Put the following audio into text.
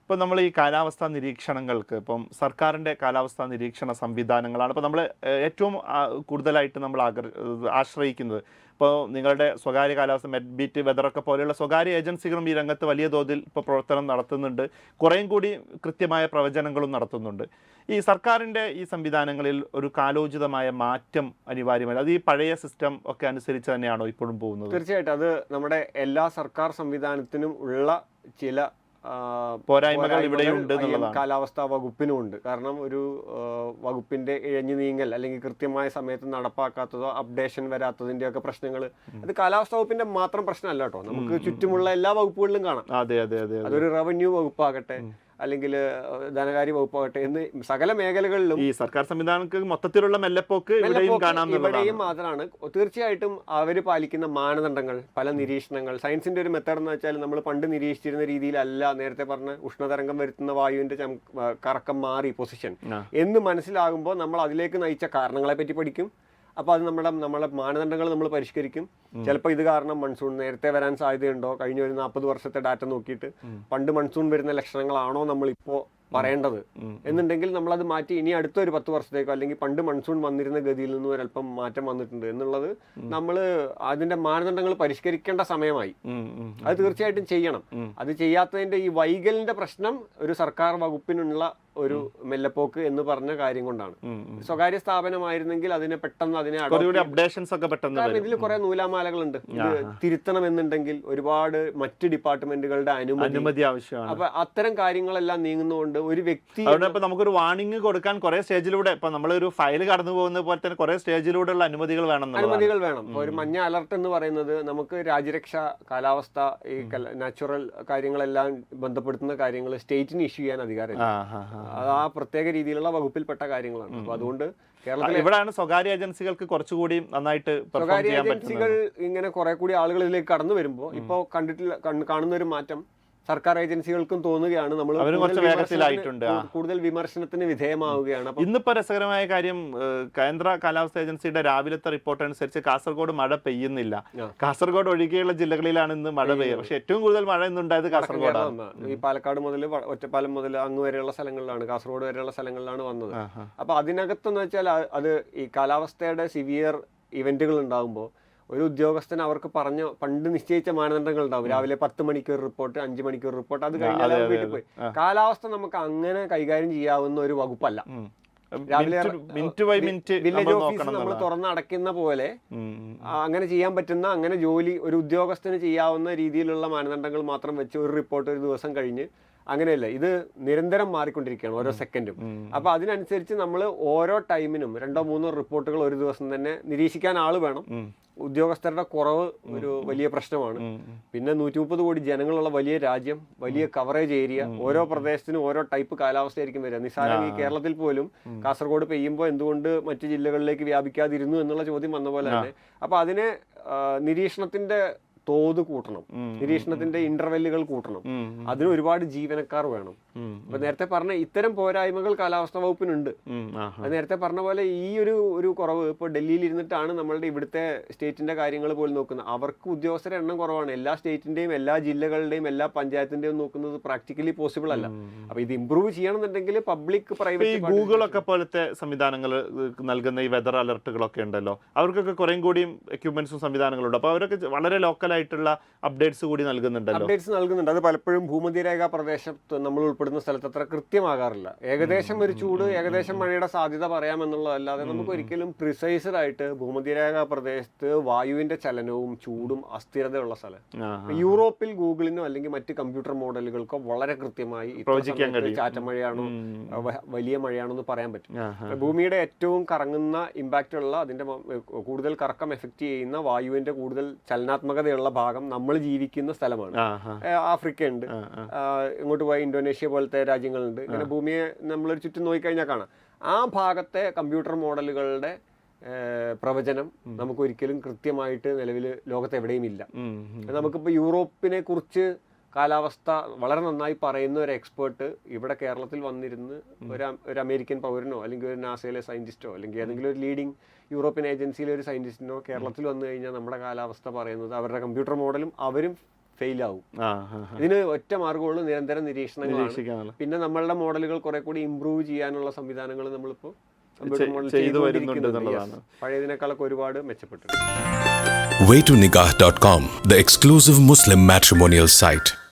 ഇപ്പം നമ്മൾ ഈ കാലാവസ്ഥാ നിരീക്ഷണങ്ങൾക്ക് ഇപ്പം സർക്കാരിൻ്റെ കാലാവസ്ഥാ നിരീക്ഷണ സംവിധാനങ്ങളാണ് ഇപ്പോൾ നമ്മൾ ഏറ്റവും കൂടുതലായിട്ട് നമ്മൾ ആശ്രയിക്കുന്നത്. ഇപ്പോൾ നിങ്ങളുടെ സ്വകാര്യ കാലാവസ്ഥ മെഡ്ബീറ്റ് വെതറൊക്കെ പോലെയുള്ള സ്വകാര്യ ഏജൻസികളും ഈ രംഗത്ത് വലിയ തോതിൽ ഇപ്പോൾ പ്രവർത്തനം നടത്തുന്നുണ്ട്. കുറേയും കൂടി കൃത്യമായ പ്രവചനങ്ങളും നടത്തുന്നുണ്ട്. ഈ സർക്കാരിൻ്റെ ഈ സംവിധാനങ്ങളിൽ ഒരു കാലോചിതമായ മാറ്റം അനിവാര്യമാണ്. അത് ഈ പഴയ സിസ്റ്റം ഒക്കെ അനുസരിച്ച് തന്നെയാണോ ഇപ്പോഴും പോകുന്നത്? തീർച്ചയായിട്ടും അത് നമ്മുടെ എല്ലാ സർക്കാർ സംവിധാനത്തിനും ഉള്ള ചില പോരായ്മകൾ ഇവിടെയുണ്ട് എന്നുള്ളതാണ്. കാലാവസ്ഥാ വകുപ്പിനും ഉണ്ട്. കാരണം ഒരു വകുപ്പിന്റെ ഇഴഞ്ഞു നീങ്ങൽ അല്ലെങ്കിൽ കൃത്യമായ സമയത്ത് നടപ്പാക്കാത്തതോ അപ്ഡേഷൻ വരാത്തതിന്റെ ഒക്കെ പ്രശ്നങ്ങൾ അത് കാലാവസ്ഥാ വകുപ്പിന്റെ മാത്രം പ്രശ്നമല്ല കേട്ടോ. നമുക്ക് ചുറ്റുമുള്ള എല്ലാ വകുപ്പുകളിലും കാണാം. അതൊരു റവന്യൂ വകുപ്പാകട്ടെ അല്ലെങ്കിൽ ധനകാര്യ വകുപ്പാകട്ടെ എന്ന് സകല മേഖലകളിലും ഈ സർക്കാർ സംവിധാനങ്ങൾക്ക് മൊത്തത്തിലുള്ള മെല്ലെപ്പോക്ക് ഇവിടെയും മാത്രമാണ്. തീർച്ചയായിട്ടും അവർ പാലിക്കുന്ന മാനദണ്ഡങ്ങൾ, പല നിരീക്ഷണങ്ങൾ, സയൻസിന്റെ ഒരു മെത്തേഡ് എന്ന് വെച്ചാൽ നമ്മൾ പണ്ട് നിരീക്ഷിച്ചിരുന്ന രീതിയിലല്ല നേരത്തെ പറഞ്ഞ ഉഷ്ണതരംഗം വരുത്തുന്ന വായുവിന്റെ കറക്കം മാറി പൊസിഷൻ എന്ന് മനസ്സിലാകുമ്പോൾ നമ്മൾ അതിലേക്ക് നയിച്ച കാരണങ്ങളെ പറ്റി പഠിക്കും. അപ്പോൾ അത് നമ്മളെ മാനദണ്ഡങ്ങൾ നമ്മൾ പരിഷ്കരിക്കും. ചിലപ്പോൾ ഇത് കാരണം മൺസൂൺ നേരത്തെ വരാൻ സാധ്യതയുണ്ടോ, കഴിഞ്ഞ ഒരു 40 വർഷത്തെ ഡാറ്റ നോക്കിയിട്ട് പണ്ട് മൺസൂൺ വരുന്ന ലക്ഷണങ്ങളാണോ നമ്മളിപ്പോൾ പറയേണ്ടത് എന്നുണ്ടെങ്കിൽ നമ്മളത് മാറ്റി ഇനി അടുത്തൊരു 10 വർഷത്തേക്കോ അല്ലെങ്കിൽ പണ്ട് മൺസൂൺ വന്നിരുന്ന ഗതിയിൽ നിന്ന് ഒരല്പം മാറ്റം വന്നിട്ടുണ്ട് എന്നുള്ളത് നമ്മൾ അതിന്റെ മാനദണ്ഡങ്ങൾ പരിഷ്കരിക്കേണ്ട സമയമായി. അത് തീർച്ചയായിട്ടും ചെയ്യണം. അത് ചെയ്യാത്തതിന്റെ ഈ വൈകലിന്റെ പ്രശ്നം ഒരു സർക്കാർ വകുപ്പിനുള്ള ഒരു മെല്ലപ്പോക്ക് എന്ന് പറഞ്ഞ കാര്യം കൊണ്ടാണ്. സ്വകാര്യ സ്ഥാപനമായിരുന്നെങ്കിൽ അതിനെ പെട്ടെന്ന് കാരണം ഇതിൽ കുറെ നൂലാമാലകളുണ്ട്. തിരുത്തണം എന്നുണ്ടെങ്കിൽ ഒരുപാട് മറ്റ് ഡിപ്പാർട്ട്മെന്റുകളുടെ അനുമതി ആവശ്യമാണ്. അപ്പൊ അത്തരം കാര്യങ്ങളെല്ലാം നീങ്ങുന്നതുകൊണ്ട് ഒരു വ്യക്തി നമുക്കൊരു വാർണിംഗ് കൊടുക്കാൻ കുറെ സ്റ്റേജിലൂടെ ഇപ്പൊ നമ്മളൊരു ഫയൽ കടന്നു പോകുന്ന പോലെ തന്നെ കുറെ സ്റ്റേജിലൂടെയുള്ള അനുമതികൾ വേണം. ഒരു മഞ്ഞ അലർട്ട് എന്ന് പറയുന്നത് നമുക്ക് രാജ്യരക്ഷ, കാലാവസ്ഥ, ഈ നാച്ചുറൽ കാര്യങ്ങളെല്ലാം ബന്ധപ്പെടുത്തുന്ന കാര്യങ്ങൾ സ്റ്റേറ്റിന് ഇഷ്യൂ ചെയ്യാൻ അധികാരമില്ല. അത് ആ പ്രത്യേക രീതിയിലുള്ള വകുപ്പിൽപ്പെട്ട കാര്യങ്ങളാണ്. അപ്പൊ അതുകൊണ്ട് കേരളത്തിൽ ഇവിടെയാണ് സ്വകാര്യ ഏജൻസികൾക്ക് കുറച്ചുകൂടി നന്നായിട്ട് സ്വകാര്യ ഏജൻസികൾ ഇങ്ങനെ കുറെ കൂടി ആളുകൾ ഇതിലേക്ക് കടന്നു വരുമ്പോൾ ഇപ്പോൾ കാണുന്ന ഒരു മാറ്റം സർക്കാർ ഏജൻസികൾക്കും തോന്നുകയാണ്. നമ്മൾ കൂടുതൽ വിമർശനത്തിന് വിധേയമാവുകയാണ്. ഇന്നിപ്പോ രസകരമായ കാര്യം, കേന്ദ്ര കാലാവസ്ഥാ ഏജൻസിയുടെ രാവിലത്തെ റിപ്പോർട്ട് അനുസരിച്ച് കാസർഗോഡ് മഴ പെയ്യുന്നില്ല. കാസർഗോഡ് ഒഴികെയുള്ള ജില്ലകളിലാണ് ഇന്ന് മഴ പെയ്യുക. പക്ഷെ ഏറ്റവും കൂടുതൽ മഴ ഇന്നുണ്ടായത് കാസർഗോഡാണ്. ഈ പാലക്കാട് മുതൽ ഒറ്റപ്പാലം മുതൽ അങ്ങ് വരെയുള്ള സ്ഥലങ്ങളിലാണ്, കാസർഗോഡ് വരെയുള്ള സ്ഥലങ്ങളിലാണ് വന്നത്. അപ്പൊ അതിനകത്തെന്ന് വെച്ചാൽ അത് ഈ കാലാവസ്ഥയുടെ സിവിയർ ഇവന്റുകൾ ഉണ്ടാകുമ്പോൾ ഒരു ഉദ്യോഗസ്ഥൻ അവർക്ക് പണ്ട് നിശ്ചയിച്ച മാനദണ്ഡങ്ങൾ ഉണ്ടാവും. രാവിലെ 10 മണിക്കൂർ റിപ്പോർട്ട്, 5 മണിക്കൂർ റിപ്പോർട്ട്, അത് കഴിഞ്ഞാൽ വീട്ടിൽ പോയി. കാലാവസ്ഥ നമുക്ക് അങ്ങനെ കൈകാര്യം ചെയ്യാവുന്ന ഒരു വകുപ്പല്ല. രാവിലെ വില്ലേജ് ഓഫീസ് നമ്മൾ തുറന്നടയ്ക്കുന്ന പോലെ അങ്ങനെ ചെയ്യാൻ പറ്റുന്ന, അങ്ങനെ ജോലി ഒരു ഉദ്യോഗസ്ഥന് ചെയ്യാവുന്ന രീതിയിലുള്ള മാനദണ്ഡങ്ങൾ മാത്രം വെച്ച് ഒരു റിപ്പോർട്ട് ഒരു ദിവസം കഴിഞ്ഞ് അങ്ങനെയല്ല. ഇത് നിരന്തരം മാറിക്കൊണ്ടിരിക്കുകയാണ് ഓരോ സെക്കൻഡും. അപ്പൊ അതിനനുസരിച്ച് നമ്മൾ ഓരോ ടൈമിനും 2-3 റിപ്പോർട്ടുകൾ ഒരു ദിവസം തന്നെ നിരീക്ഷിക്കാൻ ആള് വേണം. ഉദ്യോഗസ്ഥരുടെ കുറവ് ഒരു വലിയ പ്രശ്നമാണ്. പിന്നെ 130 കോടി ജനങ്ങളുള്ള വലിയ രാജ്യം, വലിയ കവറേജ് ഏരിയ, ഓരോ പ്രദേശത്തിനും ഓരോ ടൈപ്പ് കാലാവസ്ഥയായിരിക്കും വരിക. നിസ്സാരം ഈ കേരളത്തിൽ പോലും കാസർഗോഡ് പെയ്യുമ്പോൾ എന്തുകൊണ്ട് മറ്റു ജില്ലകളിലേക്ക് വ്യാപിക്കാതിരുന്നു എന്നുള്ള ചോദ്യം വന്ന പോലെ തന്നെ. അപ്പൊ അതിനെ നിരീക്ഷണത്തിന്റെ തോത് കൂട്ടണം, നിരീക്ഷണത്തിന്റെ ഇന്റർവെല്ലുകൾ കൂട്ടണം. അതിന് ഒരുപാട് ജീവനക്കാർ വേണം. അപ്പൊ നേരത്തെ പറഞ്ഞ ഇത്തരം പോരായ്മകൾ കാലാവസ്ഥാ വകുപ്പിനുണ്ട്. അത് നേരത്തെ പറഞ്ഞ പോലെ ഈ ഒരു കുറവ് ഇപ്പോൾ ഡൽഹിയിൽ ഇരുന്നിട്ടാണ് നമ്മളുടെ ഇവിടുത്തെ സ്റ്റേറ്റിന്റെ കാര്യങ്ങൾ പോലും നോക്കുന്നത്. അവർക്ക് ഉദ്യോഗസ്ഥരുടെ എണ്ണം കുറവാണ്. എല്ലാ സ്റ്റേറ്റിന്റെയും എല്ലാ ജില്ലകളുടെയും എല്ലാ പഞ്ചായത്തിന്റെയും നോക്കുന്നത് പ്രാക്ടിക്കലി പോസിബിൾ അല്ല. അപ്പൊ ഇത് ഇംപ്രൂവ് ചെയ്യണമെന്നുണ്ടെങ്കിൽ പബ്ലിക് പ്രൈവറ്റ് ഗൂഗിളൊക്കെ പോലത്തെ സംവിധാനങ്ങൾ നൽകുന്ന ഈ വെതർ അലർട്ടുകളൊക്കെ ഉണ്ടല്ലോ, അവർക്കൊക്കെ കുറേ കൂടിയും എക്യുപ്മെന്റ്സും സംവിധാനങ്ങളുണ്ട്. അപ്പൊ അവരൊക്കെ വളരെ ലോക്കൽ ആയിട്ടുള്ള അപ്ഡേറ്റ്സ് കൂടി നൽകുന്നുണ്ട്. അത് പലപ്പോഴും ഭൂമധ്യരേഖാ പ്രദേശത്ത് നമ്മൾ ഉൾപ്പെടുന്ന സ്ഥലത്ത് അത്ര കൃത്യമാകാറില്ല. ഏകദേശം ഒരു ചൂട്, ഏകദേശം മഴയുടെ സാധ്യത പറയാമെന്നുള്ളതല്ലാതെ നമുക്ക് ഒരിക്കലും പ്രിസൈസ്ഡ് ആയിട്ട് ഭൂമധ്യരേഖാ പ്രദേശത്ത് വായുവിന്റെ ചലനവും ചൂടും അസ്ഥിരതയുള്ള സ്ഥലം യൂറോപ്പിൽ ഗൂഗിളിനോ അല്ലെങ്കിൽ മറ്റ് കമ്പ്യൂട്ടർ മോഡലുകൾക്കോ വളരെ കൃത്യമായി ചാറ്റമഴയാണോ വലിയ മഴയാണോ എന്ന് പറയാൻ പറ്റും. ഭൂമിയുടെ ഏറ്റവും കറങ്ങുന്ന ഇമ്പാക്റ്റ് ഉള്ള, അതിന്റെ കൂടുതൽ കറക്കം എഫക്റ്റ് ചെയ്യുന്ന വായുവിന്റെ കൂടുതൽ ചലനാത്മകതയുള്ള ഭാഗം നമ്മൾ ജീവിക്കുന്ന സ്ഥലമാണ്. ആഫ്രിക്ക ഉണ്ട്, ഇങ്ങോട്ട് പോയ ഇന്തോനേഷ്യ പോലത്തെ രാജ്യങ്ങളുണ്ട്. ഇങ്ങനെ ഭൂമിയെ നമ്മളൊരു ചുറ്റും നോക്കിക്കഴിഞ്ഞാൽ കാണാം. ആ ഭാഗത്തെ കമ്പ്യൂട്ടർ മോഡലുകളുടെ പ്രവചനം നമുക്ക് ഒരിക്കലും കൃത്യമായിട്ട് നിലവിൽ ലോകത്ത് എവിടെയും ഇല്ല. നമുക്കിപ്പോൾ യൂറോപ്പിനെ കുറിച്ച് കാലാവസ്ഥ വളരെ നന്നായി പറയുന്ന ഒരു എക്സ്പേർട്ട് ഇവിടെ കേരളത്തിൽ വന്നിരുന്ന് ഒരു അമേരിക്കൻ പൗരനോ അല്ലെങ്കിൽ ഒരു നാസയിലെ സയന്റിസ്റ്റോ അല്ലെങ്കിൽ ഏതെങ്കിലും ഒരു ലീഡിംഗ് യൂറോപ്യൻ ഏജൻസിയിലെ ഒരു സയന്റിസ്റ്റിനോ കേരളത്തിൽ വന്നു കഴിഞ്ഞാൽ നമ്മുടെ കാലാവസ്ഥ പറയുന്നത് അവരുടെ കമ്പ്യൂട്ടർ മോഡലും അവരും ഫെയിൽ ആവും. ആ, ഇതിന് ഒറ്റ മാർഗ്ഗമുള്ളൂ, നിരന്തരം നിരീക്ഷണങ്ങളാണ്. നിരീക്ഷിക്കാനുള്ള പിന്നെ നമ്മളുടെ മോഡലുകൾ കുറെ കൂടി ഇമ്പ്രൂവ് ചെയ്യാനുള്ള സംവിധാനങ്ങൾ നമ്മളിപ്പോൾ ചെയ്തു വരുന്നുണ്ട് എന്നുള്ളതാണ്. പഴയതിനേക്കാളൊക്കെ ഒരുപാട് മെച്ചപ്പെട്ടിട്ടുണ്ട്. Waytonikah.com, the exclusive Muslim matrimonial site.